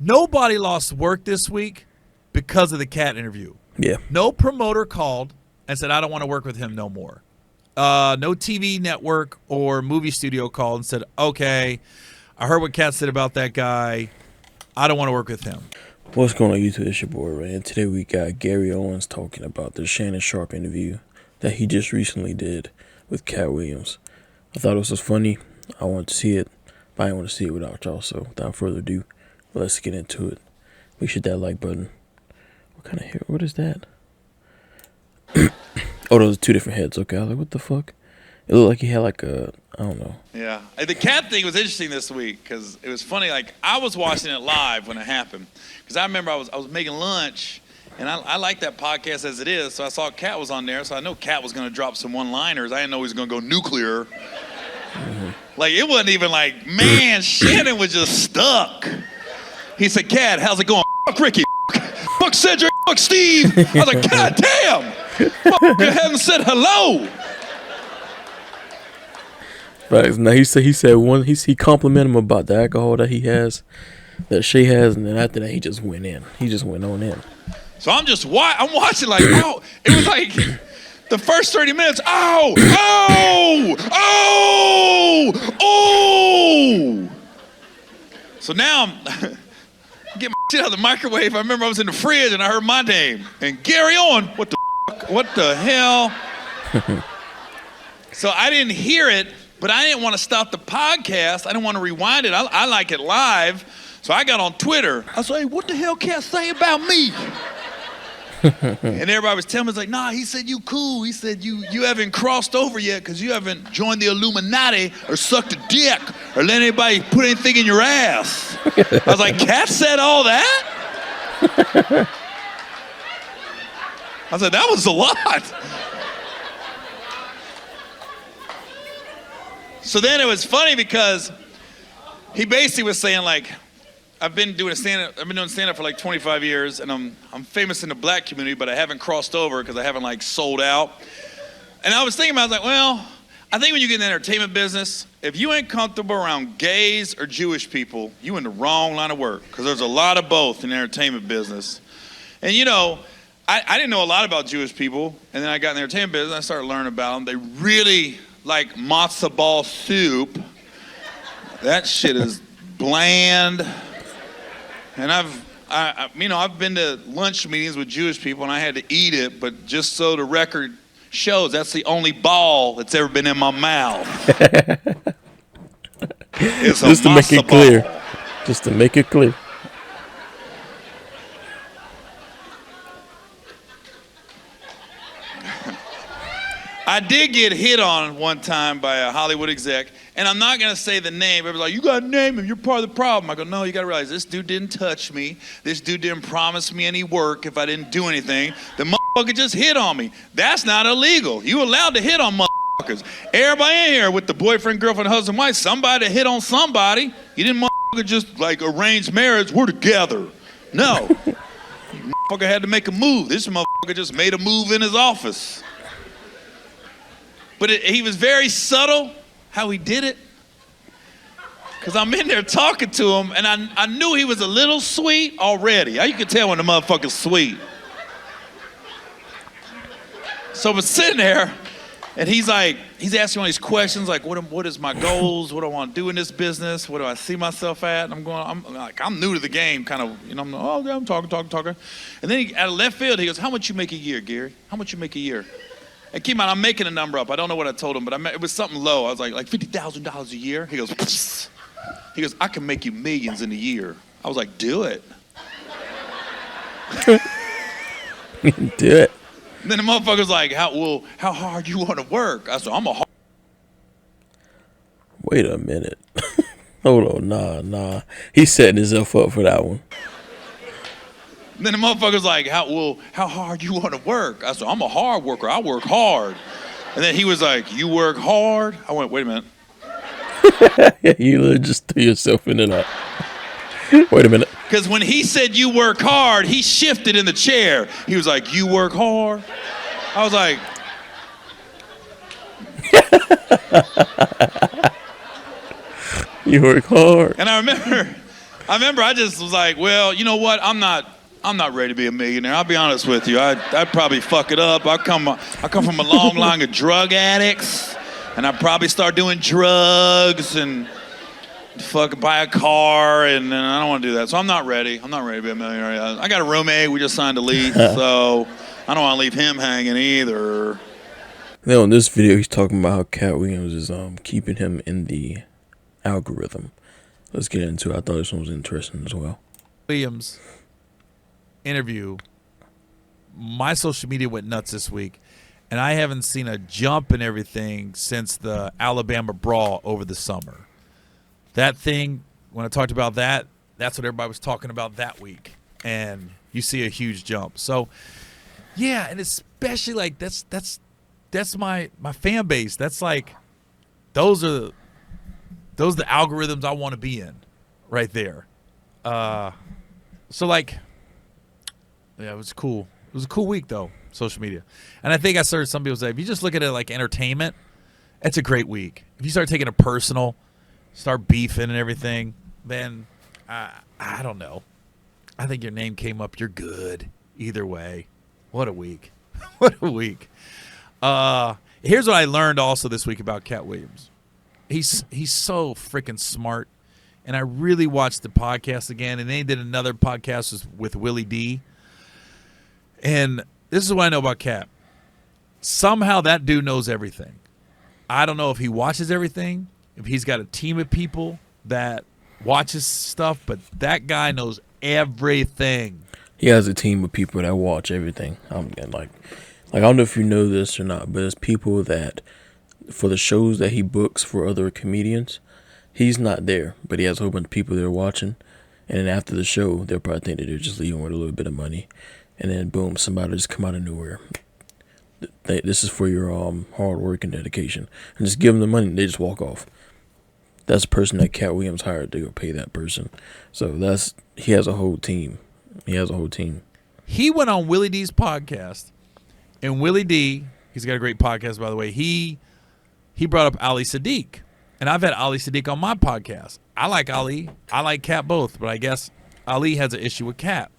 Nobody lost work this week because of the Katt interview. Yeah. No promoter called and said, I don't want to work with him no more. No TV network or movie studio called and said, okay, I heard what Katt said about that guy. I don't want to work with him. What's going on, YouTube? It's your boy, Ray. And today we got Gary Owens talking about the Shannon Sharpe interview that he just recently did with Katt Williams. I thought it was just funny. I wanted to see it, but I didn't want to see it without y'all. So without further ado, let's get into it. Make sure that like button. What kind of hair? What is that? Oh, those are two different heads. Okay, I was like, what the fuck? It looked like he had like a, I don't know. Yeah, the Katt thing was interesting this week because it was funny. Like I was watching it live when it happened because I remember I was making lunch and I like that podcast as it is. So I saw Katt was on there, so I know Katt was going to drop some one-liners. I didn't know he was going to go nuclear. Mm-hmm. Like it wasn't even like, man, Shannon was just stuck. He said, Katt, how's it going? Fuck Ricky. Fuck Cedric. Fuck Steve. I was like, God damn. Fuck, you haven't said hello. Right. Now he said one. He complimented him about the alcohol that he has, that Shay has, and then after that he just went in. He just went on in. So I'm watching like, oh, it was like the first 30 minutes. Oh. So now I'm getting my shit out of the microwave. I remember I was in the fridge and I heard my name and Gary Owen. What the hell? So I didn't hear it. But I didn't want to stop the podcast. I didn't want to rewind it. I like it live. So I got on Twitter. I was like, hey, what the hell Katt say about me? And everybody was telling me, like, nah, he said you cool. He said you haven't crossed over yet because you haven't joined the Illuminati or sucked a dick or let anybody put anything in your ass. I was like, Katt said all that? I said, that was a lot. So then it was funny because he basically was saying like, I've been doing stand-up for like 25 years, and I'm famous in the black community, but I haven't crossed over because I haven't like sold out. And I was thinking about, I was like, well, I think when you get in the entertainment business, if you ain't comfortable around gays or Jewish people, you in the wrong line of work because there's a lot of both in the entertainment business. And you know, I didn't know a lot about Jewish people, and then I got in the entertainment business, and I started learning about them. They really like matzo ball soup. That shit is bland. And I've been to lunch meetings with Jewish people and I had to eat it, but just so the record shows, that's the only ball that's ever been in my mouth. It's just to make it clear. Just to make it clear. I did get hit on one time by a Hollywood exec, and I'm not going to say the name. Everybody's like, you got to name him. You're part of the problem. I go, no, you got to realize this dude didn't touch me. This dude didn't promise me any work if I didn't do anything. The motherfucker just hit on me. That's not illegal. You allowed to hit on motherfuckers. Everybody in here with the boyfriend, girlfriend, husband, wife, somebody hit on somebody. You didn't motherfucker just like arrange marriage. We're together. No. Motherfucker had to make a move. This motherfucker just made a move in his office. But he was very subtle how he did it. Because I'm in there talking to him, and I knew he was a little sweet already. You could tell when the motherfucker's sweet. So I was sitting there, and he's asking all these questions, like, what is my goals? What do I want to do in this business? What do I see myself at? And I'm new to the game, kind of, I'm talking. And then out of left field, he goes, how much you make a year, Gary? How much you make a year? And keep in mind, I'm making a number up. I don't know what I told him, but it was something low. I was like $50,000 a year. He goes, psst. He goes, I can make you millions in a year. I was like, do it. Do it. And then the motherfucker's like, how hard you want to work? I said, I'm a hard. Wait a minute. Hold on, nah. He's setting himself up for that one. And then the motherfucker's like, how hard you want to work? I said, I'm a hard worker. I work hard. And then he was like, you work hard? I went, wait a minute. You literally just threw yourself into that. Wait a minute. Because when he said you work hard, he shifted in the chair. He was like, you work hard? I was like. You work hard. And I remember I remember I just was like, well, you know what? I'm not ready to be a millionaire. I'll be honest with you. I'd probably fuck it up. I come from a long line of drug addicts, and I probably start doing drugs and fuck buy a car, and I don't want to do that. So I'm not ready. I'm not ready to be a millionaire. I got a roommate. We just signed a lease, so I don't want to leave him hanging either. Now in this video, he's talking about how Katt Williams is keeping him in the algorithm. Let's get into it. I thought this one was interesting as well. Williams interview. My social media went nuts this week, and I haven't seen a jump in everything since the Alabama brawl over the summer. That thing, when I talked about that, that's what everybody was talking about that week, and you see a huge jump. So, yeah, and especially like that's my fan base. That's like those are the algorithms I want to be in, right there. So like, yeah, it was cool. It was a cool week though, social media. And I think I heard some people say, if you just look at it like entertainment, it's a great week. If you start taking it personal, start beefing and everything, then I don't know. I think your name came up. You're good either way. What a week. What a week. Here's what I learned also this week about Katt Williams. He's so freaking smart, and I really watched the podcast again, and they did another podcast with Willie D. And this is what I know about Katt. Somehow that dude knows everything. I don't know if he watches everything, if he's got a team of people that watches stuff, but that guy knows everything. He has a team of people that watch everything. Like I don't know if you know this or not, but it's people that, for the shows that he books for other comedians, he's not there, but he has a whole bunch of people that are watching. And then after the show, they'll probably think that they're just leaving with a little bit of money. And then boom, somebody will just come out of nowhere. This is for your hard work and dedication. And just give them the money and they just walk off. That's the person that Katt Williams hired to go pay that person. So he has a whole team. He has a whole team. He went on Willie D's podcast, and Willie D, he's got a great podcast, by the way. He brought up Ali Sadiq, and I've had Ali Sadiq on my podcast. I like Ali. I like Katt both, but I guess Ali has an issue with Katt.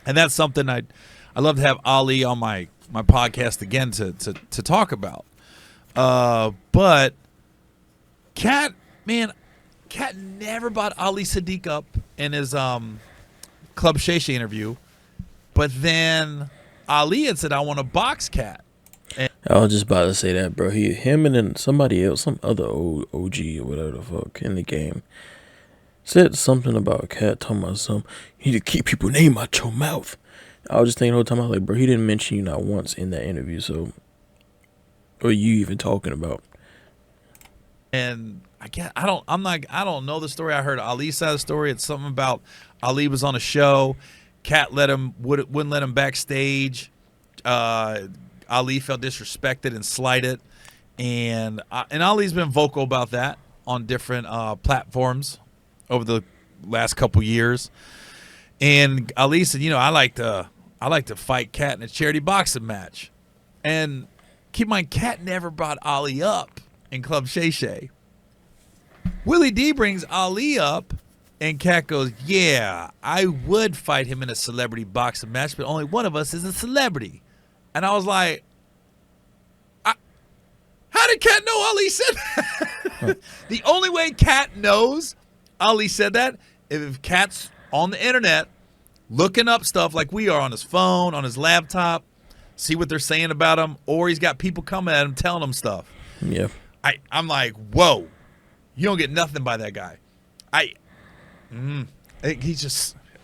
And that's something I'd love to have Ali on my podcast again to talk about. But Katt, man, Katt never brought Ali Sadiq up in his Club Shay Shay interview. But then Ali had said, I want to box Katt. I was just about to say that, bro. Him and then somebody else, some other old OG or whatever the fuck in the game, said something about Katt, talking about you need to keep people's name out your mouth. I was just thinking the whole time, I was like, bro, he didn't mention you not once in that interview, so what are you even talking about? And I don't know the story. I heard Ali's side of the story. It's something about Ali was on a show. Katt wouldn't let him backstage. Ali felt disrespected and slighted, and Ali's been vocal about that on different platforms over the last couple years. And Ali said, I like to fight Katt in a charity boxing match. And keep in mind, Katt never brought Ali up in Club Shay Shay. Willie D brings Ali up, and Katt goes, yeah, I would fight him in a celebrity boxing match, but only one of us is a celebrity. And I was like, how did Katt know Ali said that? The only way Katt knows Ali said that if Katt's on the internet looking up stuff like we are on his phone, on his laptop, see what they're saying about him, or he's got people coming at him telling him stuff. Yeah. I'm like, whoa, you don't get nothing by that guy. I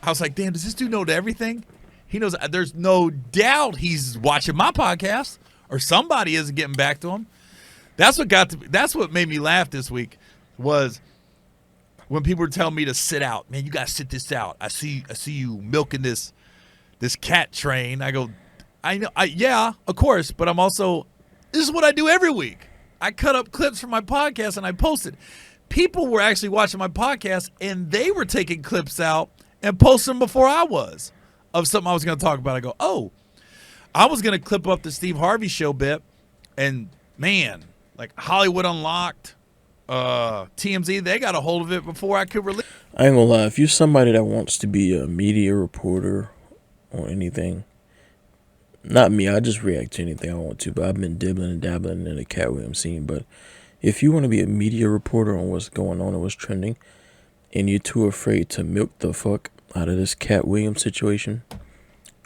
was like, damn, does this dude know everything? He knows. There's no doubt he's watching my podcast, or somebody isn't getting back to him. That's what made me laugh this week was when people were telling me to sit out. Man, you gotta sit this out. I see you milking this Katt train. I go, I know, yeah, of course, but I'm also, this is what I do every week. I cut up clips from my podcast and I post it. People were actually watching my podcast and they were taking clips out and posting them before I was of something I was going to talk about. I go, oh, I was going to clip up the Steve Harvey show bit, and man, like Hollywood Unlocked, TMZ, they got a hold of it before I could release. I ain't gonna lie, if you're somebody that wants to be a media reporter or anything, not me, I just react to anything I want to, but I've been dibbling and dabbling in the Katt Williams scene. But if you want to be a media reporter on what's going on and what's trending, and you're too afraid to milk the fuck out of this Katt Williams situation,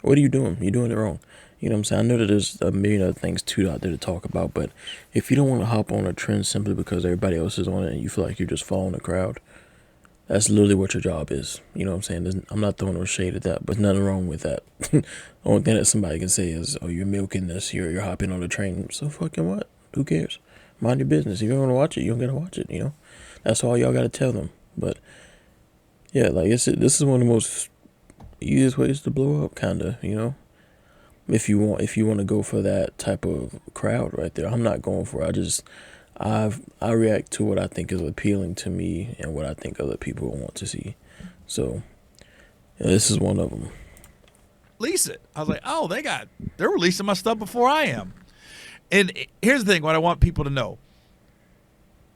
what are you doing? You're doing it wrong. You know what I'm saying? I know that there's a million other things too out there to talk about, but if you don't want to hop on a trend simply because everybody else is on it and you feel like you're just following the crowd, that's literally what your job is. You know what I'm saying? I'm not throwing no shade at that, but nothing wrong with that. The only thing that somebody can say is, oh, you're milking this, you're hopping on the train. So fucking what? Who cares? Mind your business. If you don't want to watch it, you don't got to watch it, you know? That's all y'all got to tell them. But, yeah, like I said, this is one of the most easiest ways to blow up, kind of, you know? If you want to go for that type of crowd right there, I'm not going for it. I react to what I think is appealing to me and what I think other people want to see. So, yeah, this is one of them. Release it. I was like, oh, they're releasing my stuff before I am. And here's the thing, what I want people to know.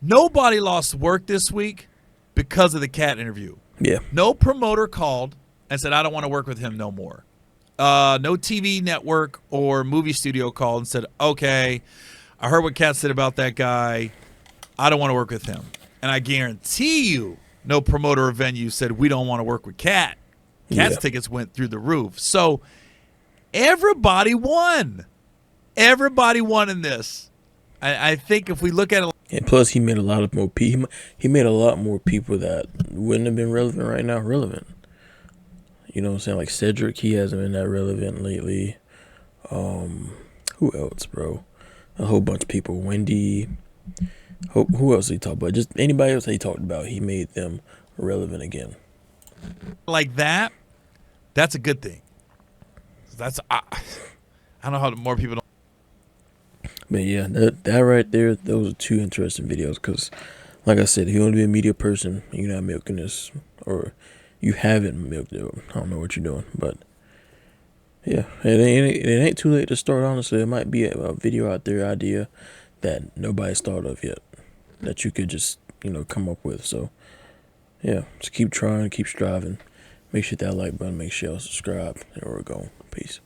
Nobody lost work this week because of the Katt interview. Yeah. No promoter called and said, I don't want to work with him no more. No TV network or movie studio called and said, okay, I heard what Katt said about that guy. I don't want to work with him. And I guarantee you no promoter or venue said, we don't want to work with Katt. Katt's tickets went through the roof. So everybody won. Everybody won in this. I think if we look at it. And plus, he made a lot more people. He made a lot more people that wouldn't have been relevant right now relevant. You know what I'm saying? Like Cedric, he hasn't been that relevant lately. Who else, bro? A whole bunch of people. Wendy. Who else did he talk about? Just anybody else that he talked about, he made them relevant again. Like that, that's a good thing. I don't know how more people don't. But yeah, that right there, those are two interesting videos. Because, like I said, if you want to be a media person, you're not milking this, or you haven't milked it. I don't know what you're doing, but yeah, it ain't too late to start. Honestly, it might be a video out there idea that nobody's thought of yet that you could just come up with. So yeah, just keep trying, keep striving. Make sure that like button, make sure y'all subscribe, and we're going. Peace.